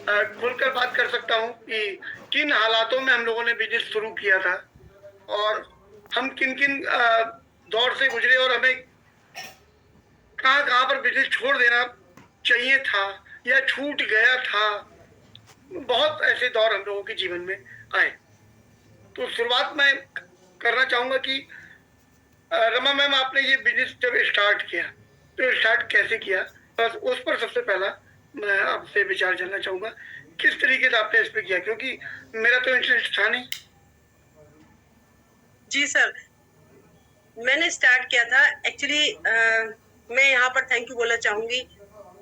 खुलकर बात कर सकता हूँ कि किन हालातों में हम लोगों ने बिजनेस शुरू किया था और हम किन किन दौर से गुजरे और हमें कहाँ कहाँ पर बिजनेस छोड़ देना चाहिए था या छूट गया था। बहुत ऐसे दौर हम लोगों के जीवन में आए। तो शुरुआत मैं करना चाहूंगा कि रमा मैम, आपने ये बिजनेस जब स्टार्ट किया तो स्टार्ट कैसे किया, बस उस पर सबसे पहला मैं आपसे विचार जानना चाहूंगा। किस तरीके से आपने इस पे किया, क्योंकि मेरा तो इंटरेस्ट था नहीं। जी सर, मैंने स्टार्ट किया था एक्चुअली। मैं यहाँ पर थैंक यू बोलना चाहूंगी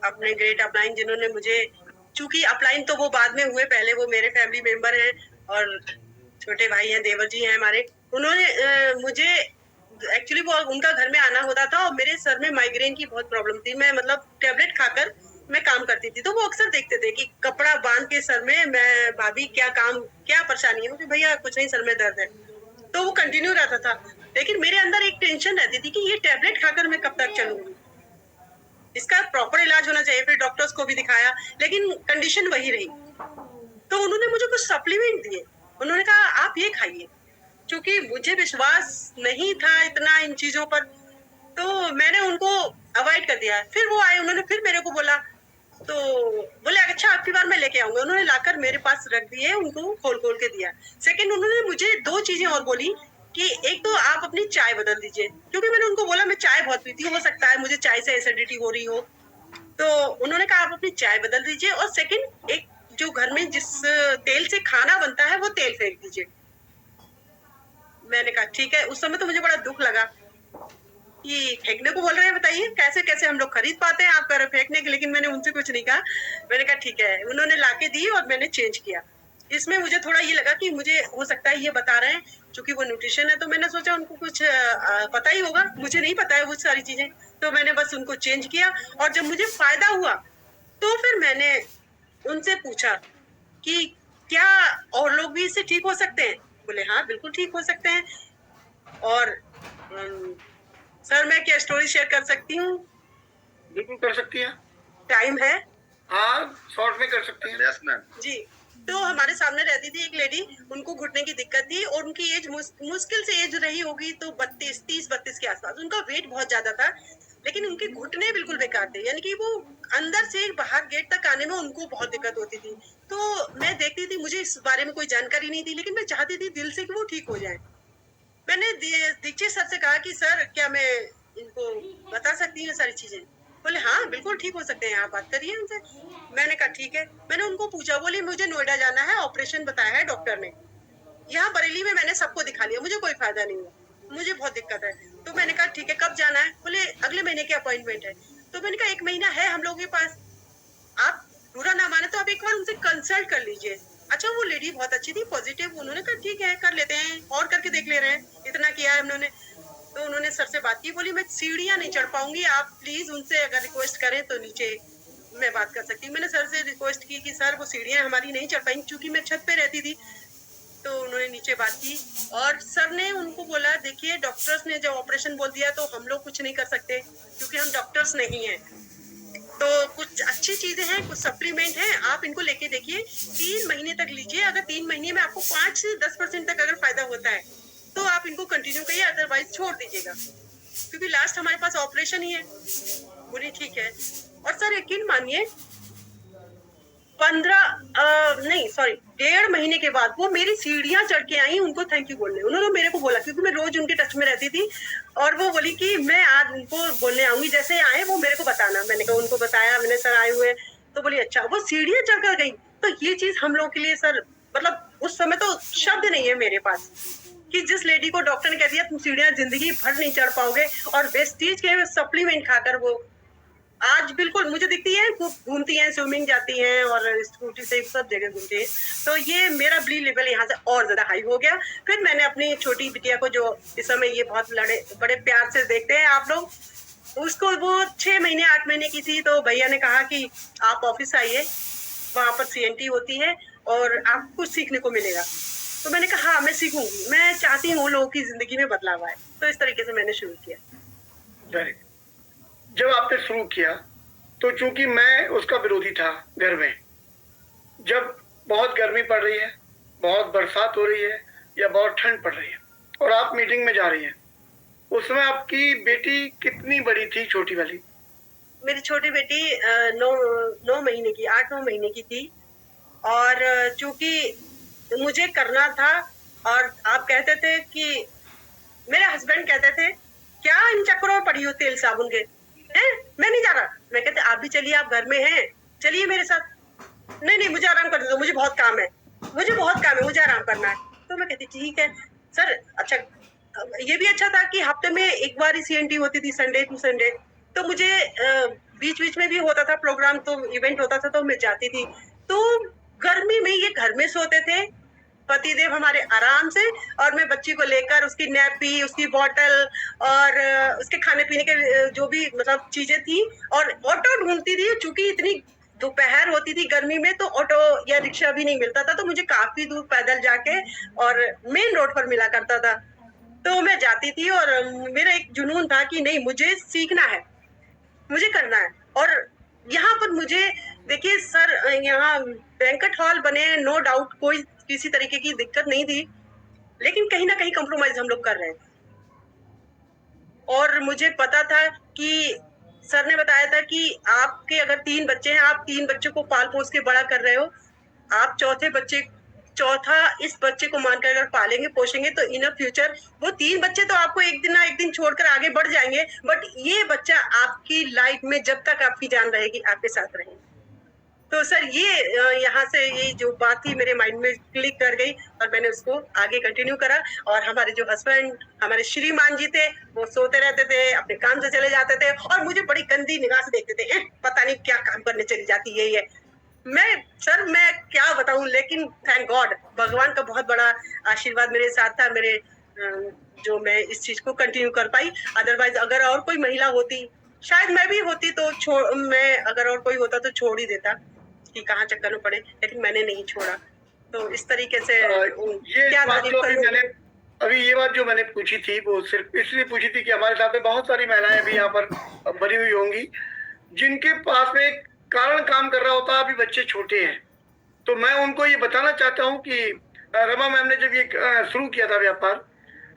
अपने ग्रेट अपलाइन, जिन्होंने मुझे, चूंकि अपलाइन तो वो बाद में हुए, पहले वो मेरे फैमिली मेंबर हैं और छोटे भाई हैं, देवर जी हैं हमारे। उन्होंने मुझे एक्चुअली, वो उनका घर में आना होता था और मेरे सर में माइग्रेन की बहुत प्रॉब्लम थी। मैं मतलब टेबलेट खाकर मैं काम करती थी, तो वो अक्सर देखते थे कि कपड़ा बांध के सर में, मैं भाभी क्या काम, क्या परेशानी है? मुझे भैया कुछ नहीं, सर में दर्द है। तो वो कंटिन्यू रहता था, लेकिन मेरे अंदर एक टेंशन रहती थी कि ये टेबलेट खाकर मैं कब तक चलूंगी, इसका प्रॉपर इलाज होना चाहिए। फिर डॉक्टर्स को भी दिखाया, लेकिन कंडीशन वही रही। तो उन्होंने मुझे कुछ सप्लीमेंट दिए, उन्होंने कहा आप ये खाइए। क्योंकि मुझे विश्वास नहीं था इतना इन चीजों पर, तो मैंने उनको अवॉइड कर दिया। फिर वो आए, उन्होंने फिर मेरे को बोला, तो बोले अच्छा आपकी बार मैं लेके आऊंगा। उन्होंने लाकर मेरे पास रख दिए, उनको खोल खोल के दिया। सेकंड, उन्होंने मुझे दो चीजें और बोली कि एक तो आप अपनी चाय बदल दीजिए, क्योंकि मैंने उनको बोला मैं चाय बहुत पीती हूँ, हो सकता है मुझे चाय से एसिडिटी हो रही हो। तो उन्होंने कहा आप अपनी चाय बदल दीजिए, और सेकंड, एक जो घर में जिस तेल से खाना बनता है वो तेल फेंक दीजिए। मैंने कहा ठीक है। उस समय तो मुझे बड़ा दुख लगा कि फेंकने को बोल रहे हैं, बताइए कैसे कैसे हम लोग खरीद पाते हैं, आप कह रहे फेंकने के, लेकिन मैंने उनसे कुछ नहीं कहा। मैंने कहा ठीक है। उन्होंने लाके दी और मैंने चेंज किया। इसमें मुझे थोड़ा ये लगा कि मुझे हो सकता है ये बता रहे हैं क्योंकि वो न्यूट्रिशन है, तो मैंने सोचा उनको कुछ पता ही होगा, मुझे नहीं पता है वो सारी चीजें। तो मैंने बस उनको चेंज किया, और जब मुझे फायदा हुआ तो फिर मैंने उनसे पूछा कि क्या और लोग भी इससे ठीक हो सकते हैं? बोले हाँ बिल्कुल ठीक हो सकते हैं। और सर मैं क्या स्टोरी शेयर कर सकती हूँ? बिल्कुल कर सकती हैं। टाइम है? हाँ, शॉर्ट में कर सकती हैं। यस मैम जी। तो हमारे सामने रहती थी एक लेडी, उनको घुटने की दिक्कत थी और उनकी एज मुश्किल से एज रही होगी तो 30-32 के आसपास। उनका वेट बहुत ज्यादा था, लेकिन उनके घुटने बिल्कुल बेकार थे, यानी कि वो अंदर से बाहर गेट तक आने में उनको बहुत दिक्कत होती थी। तो मैं देखती थी, मुझे इस बारे में कोई जानकारी नहीं थी, लेकिन मैं चाहती थी दिल से कि वो ठीक हो जाए। मैंने दीक्षित सर से कहा कि सर क्या मैं इनको बता सकती हूँ सारी चीजें? बोले हाँ बिल्कुल ठीक हो सकते हैं, आप बात करिए उनसे। मैंने कहा ठीक है। मैंने उनको पूछा, बोली मुझे नोएडा जाना है, ऑपरेशन बताया है डॉक्टर ने। यहाँ बरेली में मैंने सबको दिखा लिया, मुझे कोई फायदा नहीं हुआ, मुझे बहुत दिक्कत है। तो मैंने कहा ठीक है, कब जाना है? बोले अगले महीने की अपॉइंटमेंट है। तो मैंने कहा 1 महीना है हम लोगों के पास, आप बुरा ना माने तो आप एक बार उनसे कंसल्ट कर लीजिए। अच्छा, वो लेडी बहुत अच्छी थी, पॉजिटिव। उन्होंने कहा ठीक है कर लेते हैं, और करके देख ले रहे हैं, इतना किया है उन्होंने। तो उन्होंने सर से बात की, बोली मैं सीढ़ियां नहीं चढ़ पाऊंगी, आप प्लीज उनसे अगर रिक्वेस्ट करें तो नीचे मैं बात कर सकती हूँ। मैंने सर से रिक्वेस्ट की कि सर वो सीढ़ियां हमारी नहीं चढ़ पाएंगी, क्योंकि मैं छत पे रहती थी। तो उन्होंने नीचे बात की, और सर ने उनको बोला देखिए डॉक्टर्स ने जब ऑपरेशन बोल दिया तो हम लोग कुछ नहीं कर सकते, क्योंकि हम डॉक्टर्स नहीं हैं। तो कुछ अच्छी चीजें हैं, कुछ सप्लीमेंट हैं, आप इनको लेके देखिए, 3 महीने तक लीजिए। अगर 3 महीने में आपको 5 से 10% तक अगर फायदा होता है तो आप इनको कंटिन्यू करिए, अदरवाइज छोड़ दीजिएगा, क्योंकि लास्ट हमारे पास ऑपरेशन ही है। बोली ठीक है। और सर यकीन मानिए, 1.5 महीने के बाद वो मेरी सीढ़ियां चढ़ के आई उनको थैंक यू बोलने। उन्होंने मेरे को बोला, क्योंकि मैं रोज उनके टच में रहती थी, और वो बोली कि मैं आज उनको बोलने आऊंगी, जैसे आए वो मेरे को बताना। मैंने कहा उनको बताया मैंने, सर आए हुए। तो बोली अच्छा, वो सीढ़ियां चढ़कर गई। तो ये चीज हम लोग के लिए सर, मतलब उस समय तो शब्द नहीं है मेरे पास कि जिस लेडी को डॉक्टर ने कह दिया तुम सीढ़ियां जिंदगी भर नहीं चढ़ पाओगे, और वेस्टीज के सप्लीमेंट खाकर वो आज बिल्कुल मुझे दिखती है, घूमती हैं, स्विमिंग जाती हैं और स्कूटी से सब जगह घूमती है। तो ये मेरा ब्ली लेवल यहाँ से और ज्यादा हाई हो गया। फिर मैंने अपनी छोटी बिटिया को, जो इस समय ये बहुत बड़े प्यार से देखते हैं आप लोग, उसको, वो 6 महीने 8 महीने की थी, तो भैया ने कहा कि आप ऑफिस आइए, वहां पर सीएनटी होती है और आपको कुछ सीखने को मिलेगा। तो मैंने कहा हाँ मैं सीखूंगी, मैं चाहती हूँ लोगों की जिंदगी में बदलाव आए। तो इस तरीके से मैंने शुरू किया। Very good. जब आपने शुरू किया तो चूंकि मैं उसका विरोधी था घर में, जब बहुत गर्मी पड़ रही है, बहुत बरसात हो रही है या बहुत ठंड पड़ रही है और आप मीटिंग में जा रही हैं, उसमें आपकी बेटी कितनी बड़ी थी, छोटी वाली? मेरी छोटी बेटी 9 महीने की, 8-9 महीने की थी। और चूंकि मुझे करना था, और आप कहते थे कि मेरे हस्बैंड कहते थे, क्या इन चक्करों में पड़ी हो तेल साबुन के, हैं? मैं नहीं जा रहा। मैं कहते, आप भी चलिए, आप घर में हैं, चलिए मेरे साथ। नहीं नहीं, मुझे आराम करने दो, मुझे बहुत काम है, मुझे बहुत काम है, मुझे आराम करना है। तो मैं कहती ठीक है सर। अच्छा, ये भी अच्छा था कि हफ्ते में एक बार ही सीएनटी होती थी, संडे टू संडे। तो मुझे बीच बीच में भी होता था प्रोग्राम, तो इवेंट होता था तो मैं जाती थी। तो गर्मी में ये घर में सोते थे, पतिदेव हमारे आराम से, और मैं बच्ची को लेकर उसकी नैपी, उसकी बॉटल और उसके खाने पीने के जो भी मतलब चीजें थी, और ऑटो ढूंढती थी। चूंकि इतनी दोपहर होती थी गर्मी में, तो ऑटो या रिक्शा भी नहीं मिलता था, तो मुझे काफी दूर पैदल जाके और मेन रोड पर मिला करता था। तो मैं जाती थी, और मेरा एक जुनून था कि नहीं, मुझे सीखना है, मुझे करना है। और यहाँ पर मुझे देखिए सर, यहाँ बैंक्वेट हॉल बने, नो डाउट, कोई किसी तरीके की दिक्कत नहीं थी, लेकिन कहीं ना कहीं कॉम्प्रोमाइज हम लोग कर रहे थे। और मुझे पता था कि सर ने बताया था कि आपके अगर 3 बच्चे हैं, आप 3 बच्चों को पाल पोस के बड़ा कर रहे हो, आप चौथा इस बच्चे को मानकर अगर पालेंगे पोषेंगे तो इन फ्यूचर वो 3 बच्चे तो आपको एक दिन ना एक दिन छोड़कर आगे बढ़ जाएंगे, बट ये बच्चा आपकी लाइफ में जब तक आपकी जान रहेगी आपके साथ रहेगा। तो सर ये यहाँ से ये जो बात थी मेरे माइंड में क्लिक कर गई, और मैंने उसको आगे कंटिन्यू करा। और हमारे जो हस्बैंड, हमारे श्रीमान जी थे, वो सोते रहते थे, अपने काम से चले जाते थे, और मुझे बड़ी गंदी निगाह से देखते थे, पता नहीं क्या काम करने चली जाती है ये। मैं क्या बताऊं, लेकिन थैंक गॉड, भगवान का बहुत बड़ा आशीर्वाद मेरे साथ था, मेरे जो मैं इस चीज को कंटिन्यू कर पाई। अदरवाइज अगर और कोई महिला होती, शायद मैं भी होती, तो मैं अगर और कोई होता तो छोड़ ही देता कि कहाँ चक्कर में पड़े, लेकिन मैंने नहीं छोड़ा। तो इस तरीके से ये क्या बात तारीफ तो करूं। अभी ये बात जो मैंने पूछी थी वो सिर्फ इसलिए पूछी थी कि हमारे साथ में बहुत सारी महिलाएं भी यहाँ पर भरी हुई होंगी जिनके पास में एक कारण काम कर रहा होता है, अभी बच्चे छोटे हैं। तो मैं उनको ये बताना चाहता हूँ कि रमा मैम ने जब ये शुरू किया था व्यापार,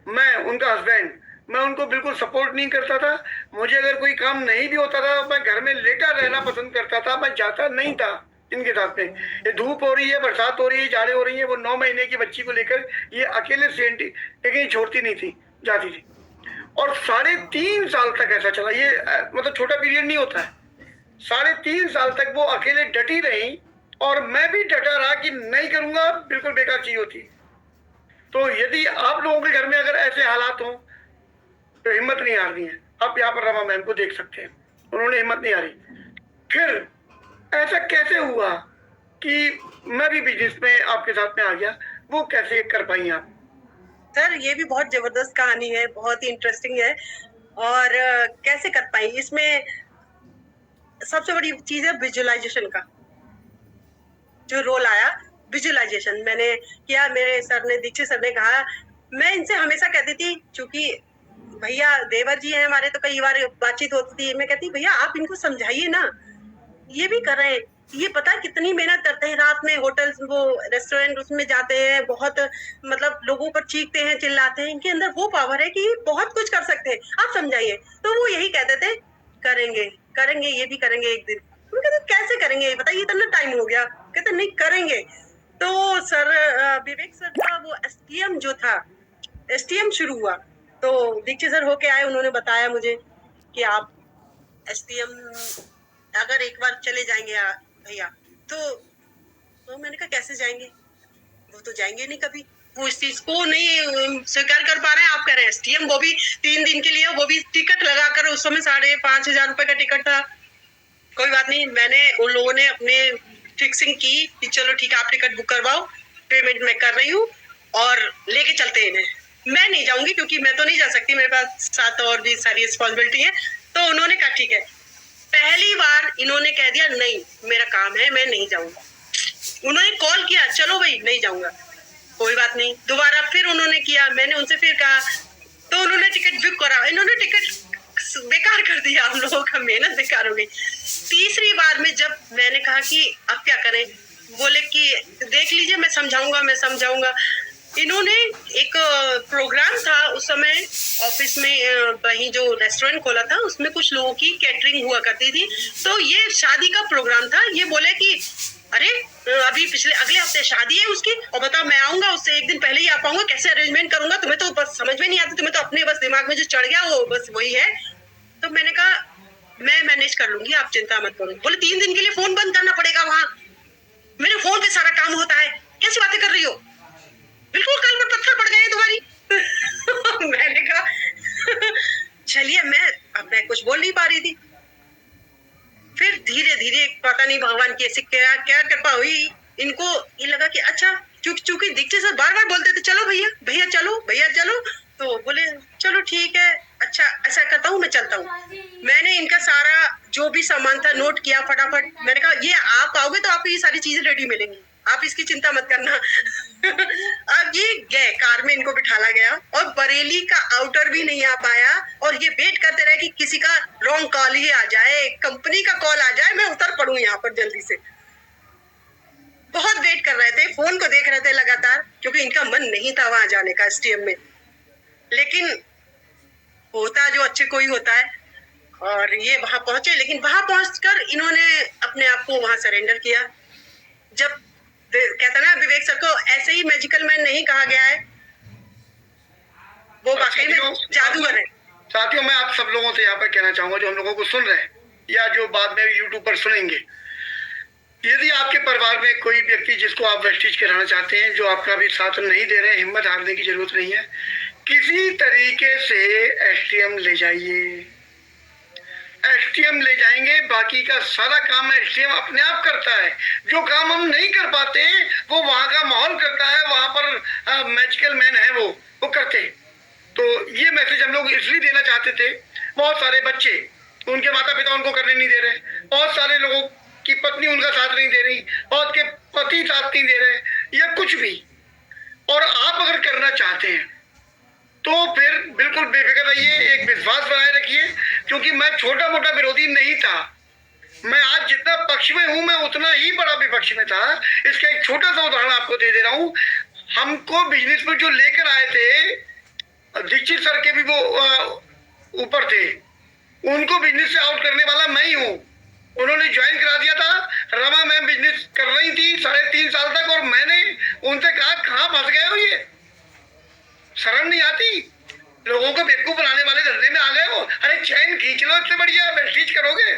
मैं उनका हस्बैंड, मैं उनको बिल्कुल सपोर्ट नहीं करता था। मुझे अगर कोई काम नहीं भी होता था, मैं घर में लेटा रहना पसंद करता था, मैं जाता नहीं था इनके साथ में। ये धूप हो रही है, बरसात हो रही है, जाड़े हो रही है, वो 9 महीने की बच्ची को लेकर ये अकेले सीएनटी लेकिन छोड़ती नहीं थी, जाती थी। और 3.5 साल तक ऐसा चला। ये मतलब छोटा पीरियड नहीं होता है। 3.5 साल तक वो अकेले डटी रही, और मैं भी डटा रहा कि नहीं करूंगा, बिल्कुल बेकार चीज होती। तो यदि आप लोगों के घर में अगर ऐसे हालात हों तो हिम्मत नहीं हारनी है। आप यहाँ पर रमा मैम को देख सकते हैं, उन्होंने हिम्मत नहीं हारी। फिर ऐसा कैसे हुआ कि मैं भी बिजनेस में आपके साथ में आ गया, वो कैसे कर पाई आप? सर ये भी बहुत जबरदस्त कहानी है, बहुत ही इंटरेस्टिंग है। और कैसे कर पाई, इसमें सबसे बड़ी चीज है विजुअलाइजेशन का जो रोल आया। विजुअलाइजेशन मैंने किया, मेरे सर ने, दीक्षित सर ने कहा, मैं इनसे हमेशा कहती थी, चूंकि भैया देवर जी हैं हमारे, तो कई बार बातचीत होती थी, मैं कहती भैया आप इनको समझाइए ना, ये भी कर रहे हैं, ये पता है कितनी मेहनत करते हैं, रात में होटल वो रेस्टोरेंट उसमें जाते हैं, बहुत मतलब लोगों पर चीखते हैं, चिल्लाते हैं, इनके अंदर वो पावर है कि बहुत कुछ कर सकते हैं, आप समझाइए। तो वो यही कहते थे, करेंगे करेंगे, ये भी करेंगे एक दिन। मैं कहते कैसे करेंगे बताइए, इतना टाइम हो गया। कहते नहीं करेंगे। तो सर विवेक सर का वो एसटीएम जो था, एसटीएम शुरू हुआ, तो दीक्षित सर होके आए, उन्होंने बताया मुझे कि आप एसटीएम अगर एक बार चले जाएंगे भैया, तो मैंने कहा कैसे जाएंगे, वो तो जाएंगे नहीं कभी, वो इस चीज को नहीं स्वीकार कर पा रहे हैं। आप कह रहे हैं एसटीएम, वो भी 3 दिन के लिए, वो भी टिकट लगाकर, उस समय 5,500 रुपए का टिकट था। कोई बात नहीं, मैंने उन लोगों ने अपने फिक्सिंग की कि चलो ठीक है आप टिकट बुक करवाओ, पेमेंट मैं कर रही हूँ और लेके चलते हैं इन्हें। मैं नहीं जाऊंगी क्योंकि मैं तो नहीं जा सकती, मेरे पास साथ और भी सारी रिस्पॉन्सिबिलिटी है। तो उन्होंने कहा ठीक है। पहली बार इन्होंने कह दिया नहीं मेरा काम है, मैं नहीं जाऊंगा। उन्होंने कॉल किया, चलो भाई नहीं जाऊंगा, कोई बात नहीं। दोबारा फिर उन्होंने किया, मैंने उनसे फिर कहा, तो उन्होंने टिकट बुक करा, इन्होंने टिकट बेकार कर दिया, हम लोगों का मेहनत बेकार हो गई। तीसरी बार में जब मैंने कहा कि अब क्या करें, बोले कि देख लीजिए, मैं समझाऊंगा। इन्होंने एक प्रोग्राम था उस समय ऑफिस में, वहीं जो रेस्टोरेंट खोला था उसमें कुछ लोगों की कैटरिंग हुआ करती थी, तो ये शादी का प्रोग्राम था। ये बोले कि अरे अभी अगले हफ्ते शादी है उसकी, और बताओ मैं आऊंगा, उससे एक दिन पहले ही आ पाऊंगा, कैसे अरेंजमेंट करूंगा, तुम्हें तो बस समझ में नहीं आता, तुम्हें तो अपने बस दिमाग में जो चढ़ गया वो बस वही है। तो मैंने कहा मैं मैनेज कर लूंगी, आप चिंता मत करो। बोले 3 दिन के लिए फोन बंद करना पड़ेगा वहां, मेरे फोन पे सारा काम होता है, कैसी बातें कर रही हो, बिल्कुल कल पर पत्थर पड़ गए तुम्हारी। मैंने कहा चलिए, मैं कुछ बोल नहीं पा रही थी। फिर धीरे धीरे पता नहीं भगवान की ऐसी क्या क्या कृपा हुई, इनको ये लगा कि अच्छा, चूंकि दीक्षित सर बार बार बोलते थे चलो भैया भैया चलो भैया चलो, तो बोले चलो ठीक है, अच्छा ऐसा करता हूँ, मैं चलता हूँ। मैंने इनका सारा जो भी सामान था नोट किया फटाफट। मैंने कहा ये आप आओगे तो आपको ये सारी चीजें रेडी मिलेंगी, आप इसकी चिंता मत करना। अब ये गए, कार में इनको बिठाला गया और बरेली का आउटर भी नहीं आ पाया, और ये वेट करते रहे कि किसी का रॉन्ग कॉल ही आ जाए, कंपनी का कॉल आ जाए, मैं उतर पड़ूं यहाँ पर जल्दी से। बहुत वेट कर रहे थे, फोन को देख रहे थे लगातार, क्योंकि इनका मन नहीं था वहां जाने का एसटीएम में। लेकिन होता जो अच्छे को ही होता है, और ये वहां पहुंचे, लेकिन वहां पहुंचकर इन्होंने अपने आप को वहां सरेंडर किया। जब कहता ना विवेक सर को ऐसे ही मैजिकल मैन नहीं कहा गया है, वो वाकई में जादूगर है। साथियों, मैं आप सब लोगों से यहाँ पर कहना चाहूंगा, जो हम लोगों को सुन रहे हैं या जो बाद में यूट्यूब पर सुनेंगे, यदि आपके परिवार में कोई व्यक्ति जिसको आप वेस्टिज कराना चाहते हैं, जो आपका भी साथ नहीं दे रहे हैं, हिम्मत हारने की जरूरत नहीं है, किसी तरीके से एसटीएम ले जाइए। एसटीएम ले जाएंगे, बाकी का सारा काम एसटीएम अपने आप करता है। जो काम हम नहीं कर पाते वो वहां का माहौल करता है, वहां पर मैजिकल मैन है वो करते। तो ये मैसेज हम लोग इसलिए देना चाहते थे। बहुत सारे बच्चे, उनके माता पिता उनको करने नहीं दे रहे, बहुत सारे लोगों की पत्नी उनका साथ नहीं दे रही, बहुत के पति साथ नहीं दे रहे, या कुछ भी। और आप अगर करना चाहते हैं तो फिर बिल्कुल बेफिक्र रहिए, एक विश्वास बनाए रखिए, क्योंकि मैं छोटा मोटा विरोधी नहीं था। मैं आज जितना पक्ष में हूं, मैं उतना ही बड़ा विपक्ष में था। इसका एक छोटा सा उदाहरण आपको दे दे रहा हूं। हमको बिजनेस में जो लेकर आए थे, दीक्षित सर के भी वो ऊपर थे, उनको बिजनेस से आउट करने वाला मैं ही हूँ। उन्होंने ज्वाइन करा दिया था, रमा मैम बिजनेस कर रही थी 3.5 साल तक, और मैंने उनसे कहा कहाँ फंस गए हो, ये शर्म नहीं आती, लोगों को बेवकूफ बनाने वाले धंधे में आ गए हो, अरे चैन खींच लो, इससे बढ़िया वेस्टिज करोगे।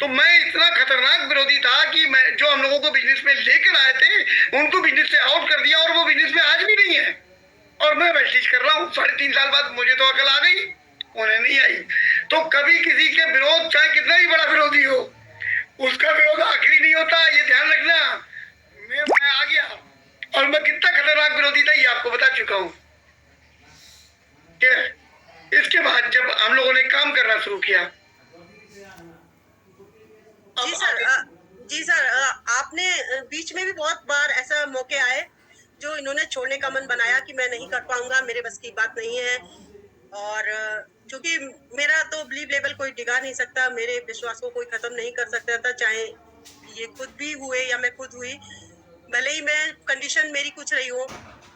तो मैं इतना खतरनाक विरोधी था कि मैं जो हम लोगों को बिजनेस में लेकर आए थे उनको बिजनेस से आउट कर दिया, और वो बिजनेस में आज भी नहीं है, और मैं वेस्टिज कर रहा हूँ। 3.5 साल बाद मुझे तो अकल आ गई, उन्हें नहीं आई। तो कभी किसी के विरोध, चाहे कितना ही बड़ा विरोधी हो, उसका विरोध आखिरी नहीं होता, ये ध्यान रखना। मैं आ गया, और मैं कितना खतरनाक विरोधी था ये आपको बता चुका हूँ। इसके बाद जब हम लोगों ने काम करना शुरू किया, जी सर, आपने बीच में भी बहुत बार ऐसा मौके आए जो इन्होंने छोड़ने का मन बनाया कि मैं नहीं कर पाऊंगा, मेरे बस की बात नहीं है। और क्योंकि मेरा तो बिलीव लेवल कोई डिगा नहीं सकता, मेरे विश्वास को कोई खत्म नहीं कर सकता था, चाहे ये खुद भी हुए या मैं खुद हुई। भले ही मैं कंडीशन मेरी कुछ रही हो,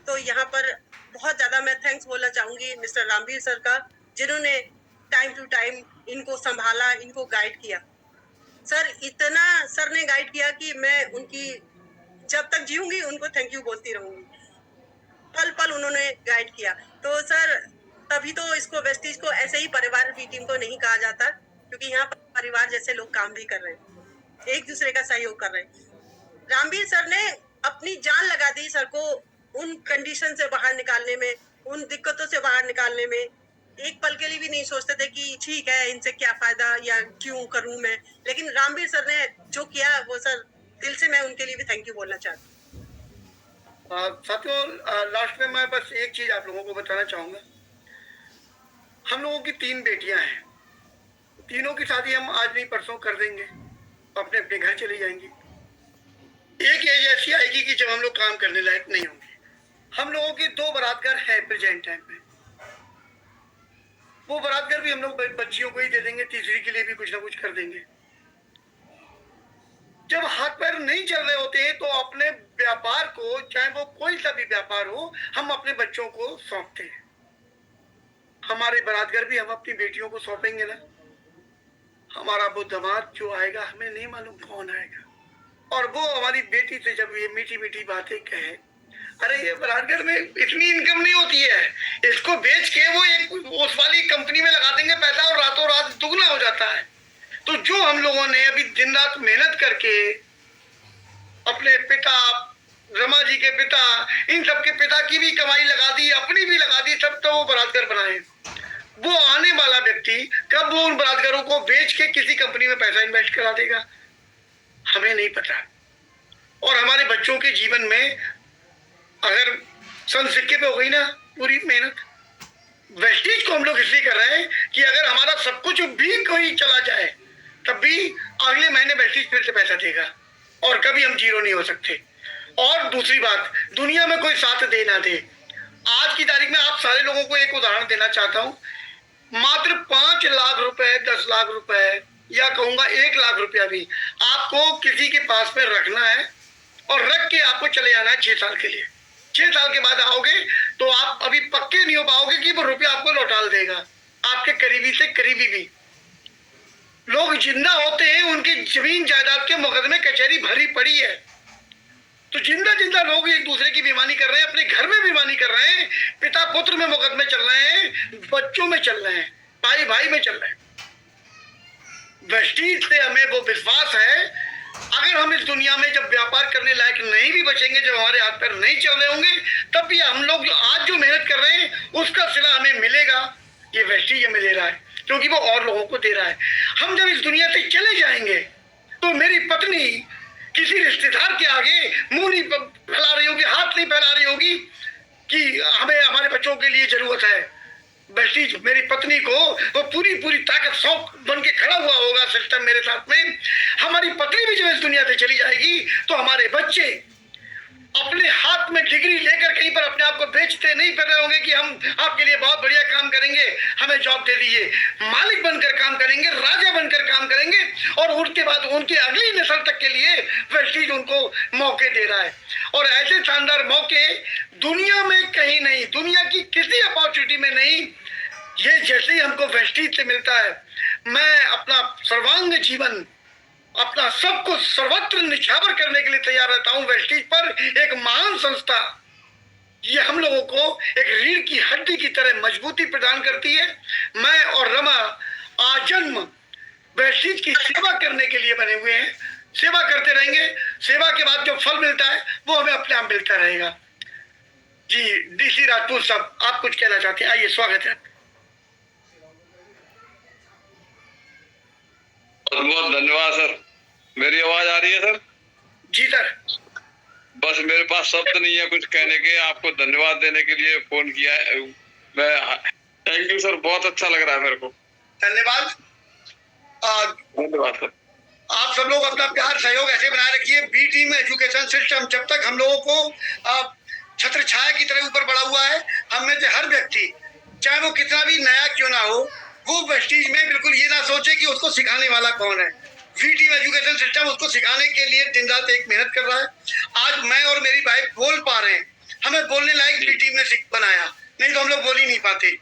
तो यहाँ पर बहुत ज्यादा मैं थैंक्स बोलना चाहूंगी मिस्टर रामवीर सर का, जिन्होंने टाइम टू टाइम इनको संभाला, इनको गाइड किया। सर इतना सर ने गाइड किया कि मैं उनकी जब तक जीऊंगी उनको थैंक यू बोलती रहूंगी। पल पल उन्होंने गाइड किया। तो सर तभी तो इसको वेस्टिज को ऐसे ही परिवार की टीम तो नहीं कहा जाता, क्योंकि यहाँ परिवार जैसे लोग काम भी कर रहे हैं, एक दूसरे का सहयोग कर रहे हैं। रामवीर सर ने अपनी जान लगा दी सर को उन कंडीशन से बाहर निकालने में, उन दिक्कतों से बाहर निकालने में। एक पल के लिए भी नहीं सोचते थे कि ठीक है इनसे क्या फायदा या क्यों करूं मैं, लेकिन रामवीर सर ने जो किया वो सर दिल से मैं उनके लिए भी थैंक यू बोलना चाहती हूँ। साथियों, लास्ट में मैं बस एक चीज आप लोगों को बताना चाहूंगा। हम लोगों की 3 बेटियां हैं, तीनों की शादी हम आज नहीं परसों कर देंगे, अपने अपने घर चली जाएंगी। एक एज ऐसी आएगी कि जब हम लोग काम करने लायक नहीं होंगे। हम लोगों के 2 बरातघर है प्रेजेंट टाइम पे, वो बरातघर भी हम लोग बच्चियों को ही दे देंगे, तीसरी के लिए भी कुछ ना कुछ कर देंगे। जब हाथ पैर नहीं चल रहे होते हैं तो चाहे वो कोई सा भी व्यापार हो, हम अपने बच्चों को सौंपते हैं। हमारे बारातगर भी हम अपनी बेटियों को सौंपेंगे ना। हमारा वो दामाद जो आएगा हमें नहीं मालूम कौन आएगा, और वो हमारी बेटी से जब ये मीठी मीठी बातें कहे, अरे ये बारातगर में इतनी इनकम नहीं होती है, इसको बेच के वो एक उस वाली कंपनी में लगा देंगे पैसा और रातों रात दुगना हो जाता है। तो जो हम लोगों ने अभी दिन रात मेहनत करके अपने पिता, रमा जी के पिता, इन सब के पिता की भी कमाई लगा दी, अपनी भी लगा दी, सब तो वो बारातगर बनाए। वो आने वाला व्यक्ति कब वो उन बारातगरों को बेच के किसी कंपनी में पैसा इन्वेस्ट करा देगा, हमें नहीं पता। और हमारे बच्चों के जीवन में अगर सन सिक्के पे हो गई ना पूरी मेहनत, वेस्टेज को हम लोग इसलिए कर रहे हैं कि अगर हमारा सब कुछ भी कोई चला जाए तब भी अगले महीने वेस्टेज फिर से पैसा देगा, और कभी हम जीरो नहीं हो सकते। और दूसरी बात, दुनिया में कोई साथ दे ना दे, आज की तारीख में आप सारे लोगों को एक उदाहरण देना चाहता हूं। मात्र 5 लाख रुपए, 10 लाख रुपए, या कहूंगा 1 लाख रुपया भी आपको किसी के पास में रखना है, और रख के आपको चले जाना है 6 साल के लिए। 6 साल के बाद आओगे तो आप अभी पक्के नहीं हो पाओगे कि वो रुपया आपको लौटा देगा। आपके करीबी से करीबी भी लोग जिंदा होते हैं, उनकी जमीन जायदाद के मुकदमे कचहरी भरी पड़ी है। तो जिंदा जिंदा लोग एक दूसरे की बेईमानी कर रहे हैं, अपने घर में बेईमानी कर रहे हैं, पिता पुत्र में मुकदमे चल रहे हैं, बच्चों में चल रहे हैं, भाई भाई में चल रहे हैं। वेस्टीज से हमें वो विश्वास है, अगर हम इस दुनिया में जब व्यापार करने लायक नहीं भी बचेंगे, जब हमारे हाथ पैर नहीं चल रहे होंगे, तब भी हम लोग आज जो मेहनत कर रहे हैं उसका सिला हमें मिलेगा। ये वेस्टीज हमें दे रहा है क्योंकि वो और लोगों को दे रहा है। हम जब इस दुनिया से चले जाएंगे तो मेरी पत्नी किसी रिश्तेदार के आगे मुंह नहीं फैला रही होगी, हाथ नहीं फैला रही होगी कि हमें हमारे बच्चों के लिए जरूरत है। वेस्टीज मेरी पत्नी को वो पूरी पूरी ताकत शौक बन के खड़ा हुआ होगा सिस्टम मेरे साथ में। हमारी पत्नी भी जब इस दुनिया से चली जाएगी तो हमारे बच्चे अपने हाथ में डिग्री लेकर कहीं पर अपने आप को बेचते नहीं कर रहे होंगे कि हम आपके लिए बहुत बढ़िया काम करेंगे, हमें जॉब दे दीजिए। मालिक बनकर काम करेंगे, राजा बनकर काम करेंगे, और उसके बाद उनकी अगली नस्ल तक के लिए वेस्टीज उनको मौके दे रहा है। और ऐसे शानदार मौके दुनिया में कहीं नहीं, दुनिया की किसी अपॉर्चुनिटी में नहीं। ये जैसे ही हमको वेस्टीज से मिलता है, मैं अपना सर्वांग जीवन, अपना सब कुछ सर्वत्र निछावर करने के लिए तैयार रहता हूं। वेस्टीज पर एक महान संस्था, ये हम लोगों को एक रीढ़ की हड्डी की तरह मजबूती प्रदान करती है। मैं और रमा आजन्म वेस्टीज की सेवा करने के लिए बने हुए हैं, सेवा करते रहेंगे। सेवा के बाद जो फल मिलता है वो हमें अपने आप मिलता रहेगा। जी डीसी राजपूत साहब, आप कुछ कहना चाहते हैं? आइए, स्वागत है। बहुत बहुत धन्यवाद सर। मेरी आवाज आ रही है सर? जी सर। बस मेरे पास शब्द नहीं है कुछ कहने के, आपको धन्यवाद देने के लिए फोन किया है मैं। थैंक यू सर, बहुत अच्छा लग रहा है मेरे को। धन्यवाद। धन्यवाद सर। आप सब लोग अपना प्यार सहयोग ऐसे बनाए रखिए। बी टीम एजुकेशन सिस्टम जब तक हम लोगों को छत्र छाया की तरह ऊपर बढ़ा हुआ है, हम में से हर व्यक्ति चाहे वो कितना भी नया क्यों ना हो, वो वेस्टीज में बिल्कुल ये ना सोचे कि उसको सिखाने वाला कौन है। बी टीम एजुकेशन सिस्टम उसको सिखाने के लिए दिन रात एक मेहनत कर रहा है। आज मैं और मेरी भाई बोल पा रहे हैं, हमें बोलने लायक बी टीम ने बनाया, नहीं तो हम लोग बोल ही नहीं पाते।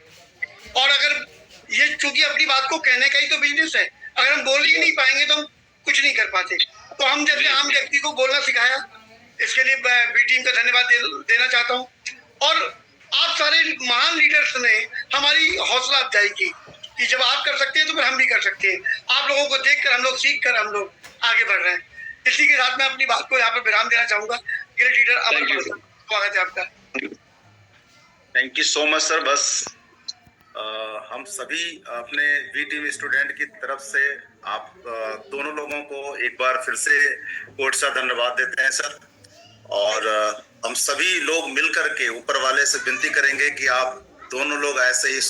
और अगर ये चूंकि अपनी बात को कहने का ही तो बिजनेस है, अगर हम बोल ही नहीं पाएंगे तो हम कुछ नहीं कर पाते। तो हम जैसे आम व्यक्ति को बोलना सिखाया, इसके लिए बी टीम का धन्यवाद देना चाहता हूँ। और आप सारे महान लीडर्स ने हमारी हौसला अफजाई की कि जब आप कर सकते हैं तो फिर हम भी कर सकते हैं। आप लोगों को देखकर हम लोग सीख कर हम लोग आगे बढ़ रहे हैं। इसी के साथ मैं अपनी बात को यहाँ पर विराम देना चाहूंगा। ग्रेट लीडर अमर पांडे, स्वागत है आपका। Thank you so much sir. बस हम सभी अपने वी टीम स्टूडेंट की तरफ से आप दोनों लोगों को एक बार फिर से कोट सा धन्यवाद देते हैं सर। और हम सभी लोग मिलकर के ऊपर वाले से विनती करेंगे कि आप दोनों लोग ऐसे ही